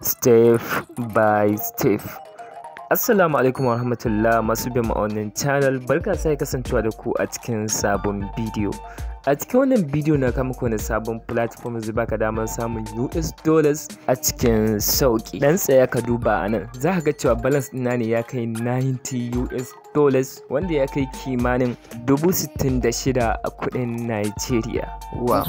step by step. Assalamu alaikum warahmatullah masu bin wannan channel, barka sai kasancewa da ku a cikin sabon bidiyo. A cikin wannan bidiyo na kama muku wani sabon platform zai baka damar samun US dollars a cikin sauki. Dan tsaya ka duba a nan, za ka ga cewa balance ɗina ne ya kai 90 US dollars wanda ya kai kimanin 66,000 a kuɗin Nigeria. Wow.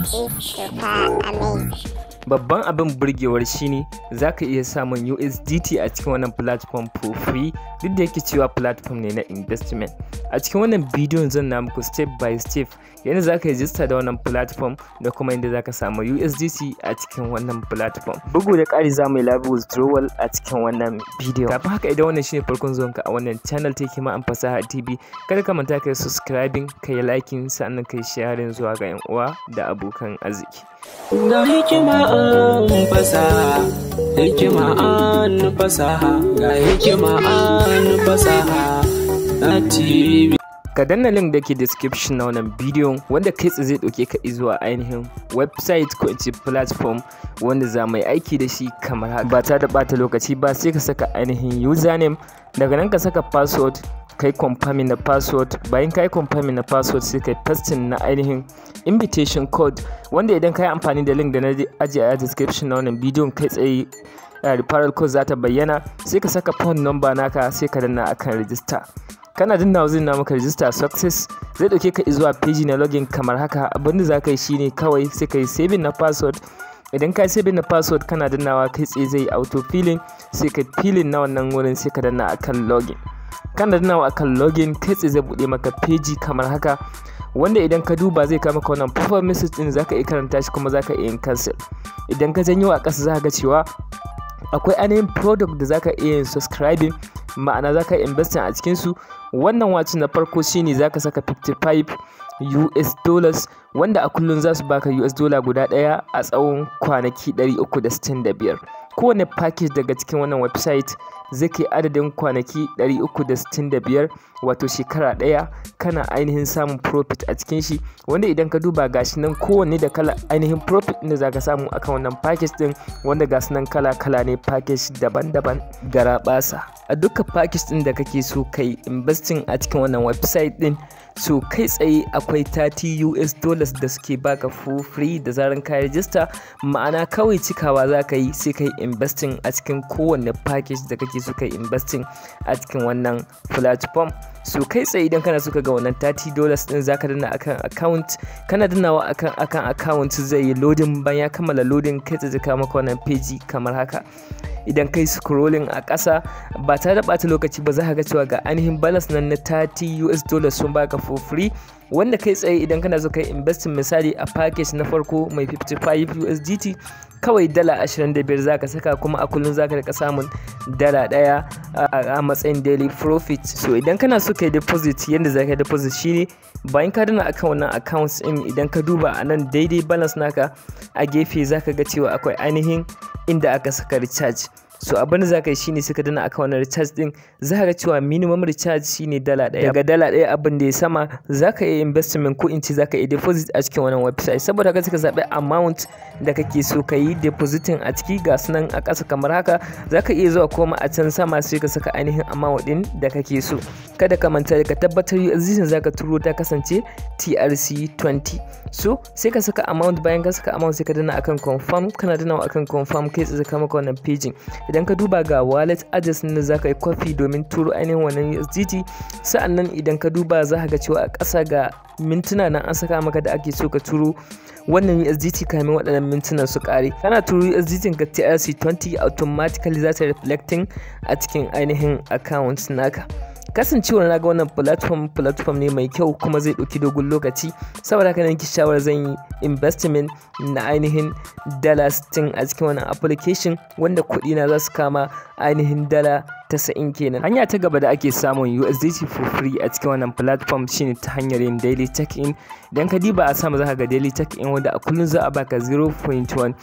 Babban abin burgewar shine za ka iya samun USDT a cikin wannan platform for free, duk da yake cewa platform ne na investment. A cikin wannan bidiyon zan na muku step by step yadda za ka register da wannan platform da kuma yadda za ka samu USDT a cikin wannan platform. Bugu da ƙari za mu yi live withdrawal a cikin wannan bidiyo. Kafin haka, idan wannan shine farkon zuwanka a wannan channel ta HIKIMA FASAHA TV, kada ka manta ka yi subscribing, ka yi liking, sannan ka yi sharing zuwa ga 'yan uwa da abokan arziki. Ga hikima an fasaha, hikima an fasaha, ga hikima an fasaha a TV. Ka danna link da ke description na wannan bidiyon wanda kai tsaye zai ɗauke ka zuwa ainihin website ko in ce platform wanda za mu yi aiki da shi kamar haka. Ba ta da ɓata lokaci ba, sai ka saka ainihin username, daga nan ka saka password, kai confirming na password. Bayan kai confirming na password sai kai pasting na ainihin invitation code wanda idan kai amfani da link da na ajiye a description na wannan bidiyon, kai tsaye referral code za ta bayyana. Sai ka saka phone number naka, sai ka danna akan register. Kana dannawa zai nuna maka register success, zai dauke ka zuwa page na login kamar haka. Abinda za ka yi shine kawai sai ka yi saving na password. Idan ka yi saving na password, kana dannawa kai tsaye zai auto filling, sai ka filling na wannan wurin, sai ka danna akan login. Kana dannawa akan login, kai tsaye zai bude maka page kamar haka, wanda idan ka duba zai kama maka wannan profile message din, zaka iya karanta shi kuma zaka iya yin cancel. Idan ka janyo a ƙasa zaka ga cewa akwai ainihin product da zaka iya yin subscribing, ma'ana zaka yi investing a cikin su. Wannan wacin na farko shine zaka saka 55 US dollars wanda a kullun za su baka US dollar guda ɗaya a tsawon kwanaki 365. Kowane package daga cikin wannan website zai kai adadin kwanaki 365, wato shekara ɗaya kana ainihin samun profit a cikin shi, wanda idan ka duba gashi nan kowanne da kala ainihin profit ɗin da zaka samu akan wannan package ɗin, wanda gasu nan kala-kala ne, package daban-daban. Garaɓasa a duka package ɗin da kake so kai investing a cikin wannan website ɗin, so kai tsaye akwai 30 US dollars da suke baka for free da zaran ka register. Ma'ana kawai cikawa za ka yi sai kai investing a cikin kowanne package da kake so kai investing a cikin wannan platform. So kai tsaye idan kana so ka ga wannan 30 dollars din, zaka danna akan account. Kana dannawa akan account zai yi loading. Bayan ya kammala loading, kai tsaye ka maka wannan page kamar haka. Idan kai scrolling a ƙasa ba tare da ɓata lokaci ba, za ka ga cewa ga ainihin balance nan na 30 US dollars sun baka for free, wanda kai tsaye idan kana so kai investing misali a package na farko mai 55 USDT, kawai dala 25 zaka saka, kuma a kullum zaka rika samun dala ɗaya a matsayin daily profit. So idan kana so kai deposit, yanda zaka deposit shine bayan ka dana akan wannan accounts din, idan ka duba a nan daidai balance naka a gefe zaka ga cewa akwai ainihin inda aka saka recharge. So abin da za ka yi shine sai ka dana akan wannan recharge din, za ka ga cewa minimum recharge shine dala ɗaya. Daga dala ɗaya abin da ya sama za ka iya investment ko in ce za ka iya deposit a cikin wannan website. Saboda haka sai ka zaɓi amount da kake so ka yi depositing a ciki, ga su nan a ƙasa kamar haka. Za ka iya zuwa kuma a can sama sai ka saka ainihin amount din da kake so. Kada ka manta ka tabbatar USDT za ka turo ta kasance TRC20. So sai ka saka amount, bayan ka saka amount sai ka dana akan confirm. Kana dana akan confirm, kai tsaye ka maka wannan paging. Idan ka duba ga wallet address ne za ka yi copy domin turo ainihin wannan USDT. Sa'annan idan ka duba za ka ga cewa a ƙasa ga mintuna nan an saka maka da ake so ka turo wannan USDT kamin waɗannan mintunan su ƙare. Kana turo USDT ka TRC20, automatically za ta reflecting a cikin ainihin account naka. Kasancewar na ga wannan platform ne mai kyau kuma zai ɗauki dogon lokaci, saboda haka nake shawara zan yi investment na ainihin dala 60 a cikin wannan application, wanda kuɗi na za su kama ainihin dala 90 kenan. Hanya ta gaba da ake samun USDT for free a cikin wannan platform shine ta hanyar yin daily check-in. Idan ka diba a sama zaka ga daily check-in wanda a kullun za a baka 0.1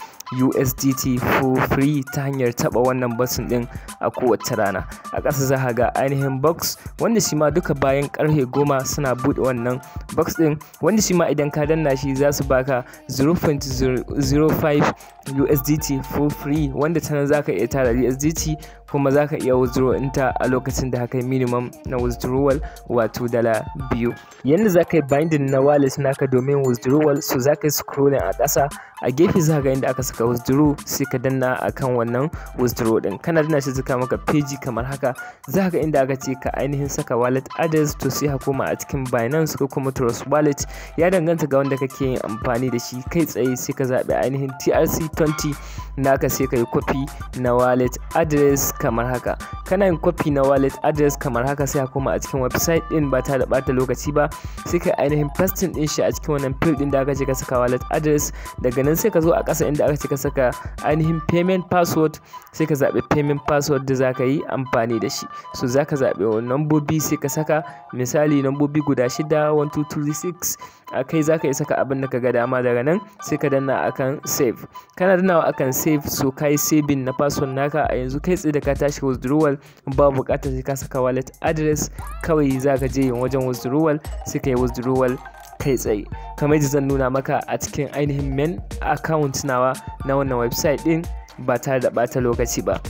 USDT for free ta hanyar taba wannan button din a kowace rana. A ƙasa zaka ga ainihin box wanda shi ma duka bayan karfe 10 suna bude wannan box din, wanda shi ma idan ka danna shi za su baka 0.05 USDT for free, wanda ta nan zaka iya tara USDT kuma zaka iya withdraw ɗinta a lokacin da haka minimum na withdrawal wato $2. Yanda zaka yi binding na wallet naka domin withdrawal, so zaka yi scrolling a ƙasa a gefe zaka ga inda aka saka withdraw, sai ka danna akan wannan withdraw din. Kana danna shi zaka maka page kamar haka, zaka ga inda aka ce ka ainihin saka wallet address, to sai ka koma a cikin Binance ko kuma Trust Wallet, ya danganta ga wanda kake yin amfani da shi. Kai tsaye sai ka zaɓi ainihin TRC20 naka, sai ka yi copy na wallet address kamar haka. Kana yin copy na wallet address kamar haka, sai ka koma a cikin website din ba ta da bata lokaci ba, sai ka ainihin pasting din shi a cikin wannan field din da aka ce ka saka wallet address. Daga nan sai ka zo a ƙasa inda aka ce ka saka ainihin payment password, sai ka zaɓi payment password da zaka yi amfani da shi. So zaka zaɓi nambobi sai ka saka, misali nambobi guda 6 1 2 3 6 a kai zaka yi saka abin da ka ga dama. Daga nan sai ka danna akan save. Kana dannawa akan save, so kai saving na password naka. A yanzu kai tsaye da ka tashi withdrawal babu buƙatar sai ka saka wallet address, kawai zaka je yin wajen withdrawal sai ka yi withdrawal kai tsaye kamar yadda zan nuna maka a cikin ainihin main account nawa na wannan website din ba tare da bata lokaci ba.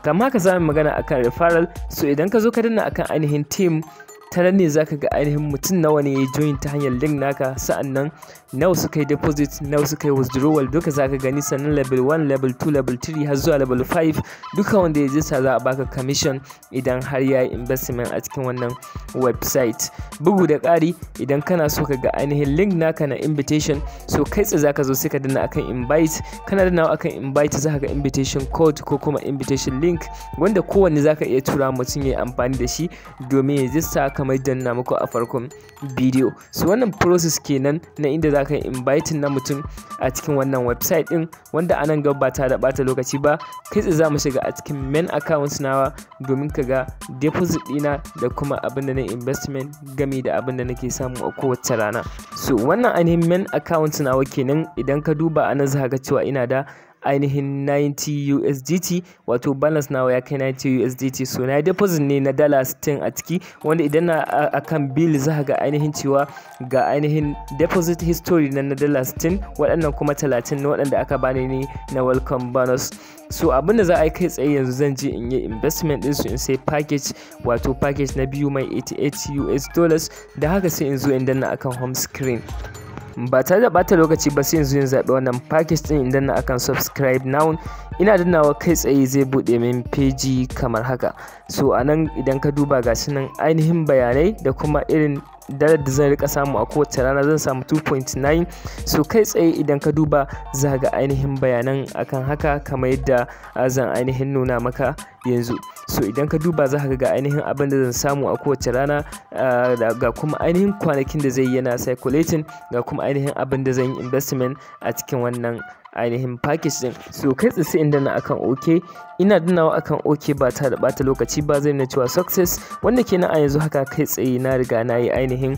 Kamar haka zamu magana akan referral. So idan ka zo ka danna akan ainihin team, ta nan ne zaka ga ainihin mutum nawa ne ya join ta hanyar link naka, sa'annan nawa suka yi deposit, nawa suka yi withdrawal, duka zaka gani. Sannan level 1 level 2 level 3 har zuwa level 5, duka wanda ya jista za a baka commission idan har ya yi investment a cikin wannan website. Bugu da ƙari, idan kana so ka ga ainihin link naka na invitation, so kai tsaye zaka zo sai ka danna akan invite. Kana dannawa akan invite zaka ga invitation code ko kuma invitation link, wanda kowanne zaka iya tura mutum ya yi amfani da shi domin ya jista kamar yadda na muku a farkon bidiyo. So wannan process kenan na inda zaka yi inviting na mutum a cikin wannan website din, wanda anan gaba ba ta da bata lokaci ba, kai tsaye za mu shiga a cikin main account nawa domin ka ga deposit dina da kuma abin da na investment game da abin da nake samu a kowace rana. So wannan ainihin main account nawa kenan. Idan ka duba anan za ka ga cewa ina da ainihin 90 USDT, wato balance nawa ya kai 90 USDT. So na deposit ne na $60 a ciki, wanda idan na akan bill za ga ainihin cewa ga ainihin deposit history na $60, waɗannan kuma 30 ne waɗanda aka bani ne na welcome bonus. So abinda za a yi kai tsaye yanzu zan je in yi investment din su in sai package, wato package na biyu mai $88 da haka sai in zo in danna akan home screen. Ba tare da bata lokaci ba sai yanzu yin zaɓi wannan package din idan na akan subscribe now. Ina dannawa kai tsaye zai buɗe min page kamar haka. So anan idan ka duba ga nan ainihin bayanai da kuma irin dalar da zan rika samu a kowace rana, zan samu 2.9. so kai tsaye idan ka duba za ga ainihin bayanan akan haka kamar yadda zan ainihin nuna maka yanzu. So idan ka duba za ka ga ainihin abin da zan samu a kowace rana, ga kuma ainihin kwanakin da zai yana circulating, ga kuma ainihin abin da zan yi investment a cikin wannan ainihin package din. So kai tsaye inda na akan OK, ina dannawa akan OK ba ta da bata lokaci ba, zai nuna cewa success, wanda kenan a yanzu haka kai tsaye na riga na yi ainihin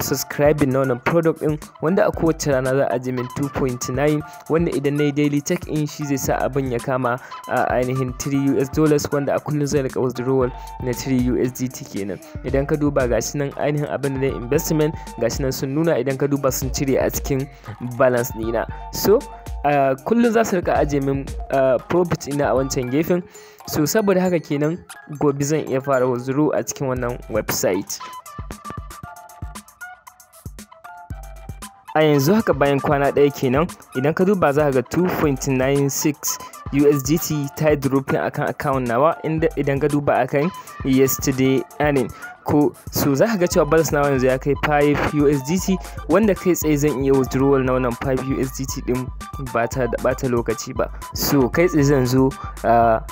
subscribing na wannan product din, wanda a kowace rana za a ji min 2.9, wanda idan na yi daily check in shi zai sa abin ya kama ainihin $3, wanda a kullum zai rika withdrawal na 3 USDT kenan. Idan ka duba gashi nan ainihin abin da na investment gashi nan sun nuna, idan ka duba sun cire a cikin balance dina. So kullum za su rika ajiye min profit ina a wancan gefen. So saboda haka kenan gobe zan iya fara withdraw a cikin wannan website. A yanzu haka bayan kwana ɗaya kenan, idan ka duba za ka ga 2.96 USDT ta yi dropping akan account nawa, inda idan ka duba akan yesterday earning ko, so za ka ga cewa balance nawa yanzu ya kai 5 USDT, wanda kai tsaye zan iya withdrawal na wannan 5 USDT din ba ta da bata lokaci ba. So kai tsaye zan zo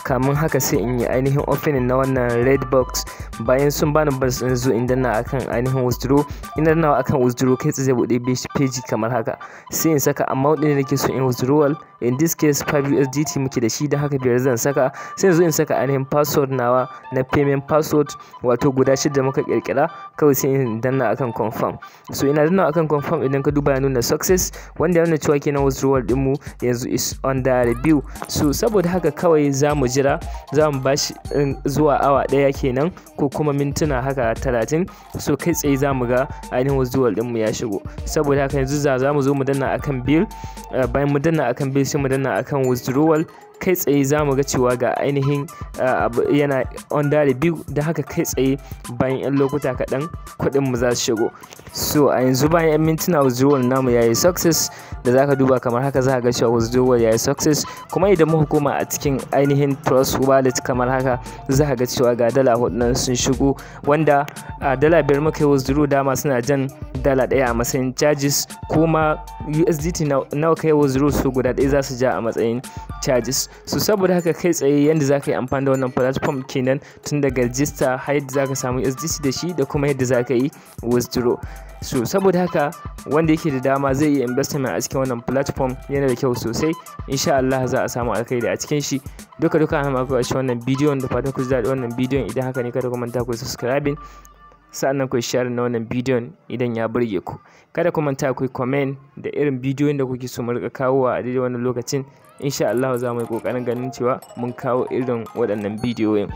kamun haka sai in yi ainihin opening na wannan red box. Bayan sun bani balance din zo in danna akan ainihin withdraw, ina dannawa akan withdraw kai tsaye zai bude page kamar haka, sai in saka amount din da nake so in withdrawal in this case 5 USDT muke da shi, da haka 5 zan saka. Sai yanzu in saka ainihin password nawa na payment password wato guda 6 muka kirkira, kawai sai in danna akan confirm. So ina danna akan confirm, idan ka duba ya nuna success, wanda ya nuna cewa kenan withdrawal din mu yanzu is under review. So saboda haka kawai za mu jira, za mu bashi zuwa awa 1 kenan ko kuma mintuna haka 30. So kai tsaye za mu ga ainihin withdrawal din mu ya shigo. Saboda haka yanzu za mu zo mu danna akan bill, bayan mu danna akan bill sai mu danna akan withdrawal. Kai tsaye za mu ga cewa ga ainihin yana under review, da haka kai tsaye bayan 'yan lokuta kaɗan kuɗin mu za su shigo. So a yanzu bayan 'yan mintuna withdrawal namu yayi success, da zaka duba kamar haka za ka ga cewa withdrawal yayi success. Kuma idan muka koma a cikin ainihin trust wallet kamar haka, za ka ga cewa ga dala 4 nan sun shigo, wanda dala 5 muka yi withdraw, dama suna jan dala 1 a matsayin charges, kuma USDT nawa kai withdraw su guda 1 za su ja a matsayin charges. So saboda haka kai tsaye yanda za ka yi amfani da wannan platform kenan, tun daga register har yadda za ka samu USDT da shi, da kuma yadda za ka yi withdraw. So saboda haka wanda yake da dama zai yi investment a cikin wannan platform, yana da kyau sosai. Insha Allah za a samu alkhairi a cikin shi. Duka ana maka shi wannan bidiyon, da fatan ku ji daɗin wannan bidiyon. Idan haka ne kada ku manta ku subscribing, sa'annan ku share na wannan bidiyon idan ya burge ku. Kada ku manta ku comment da irin bidiyoyin da kuke so mu rika kawowa a daidai wannan lokacin. Insha Allah za mu yi kokarin ganin cewa mun kawo irin waɗannan bidiyoyin.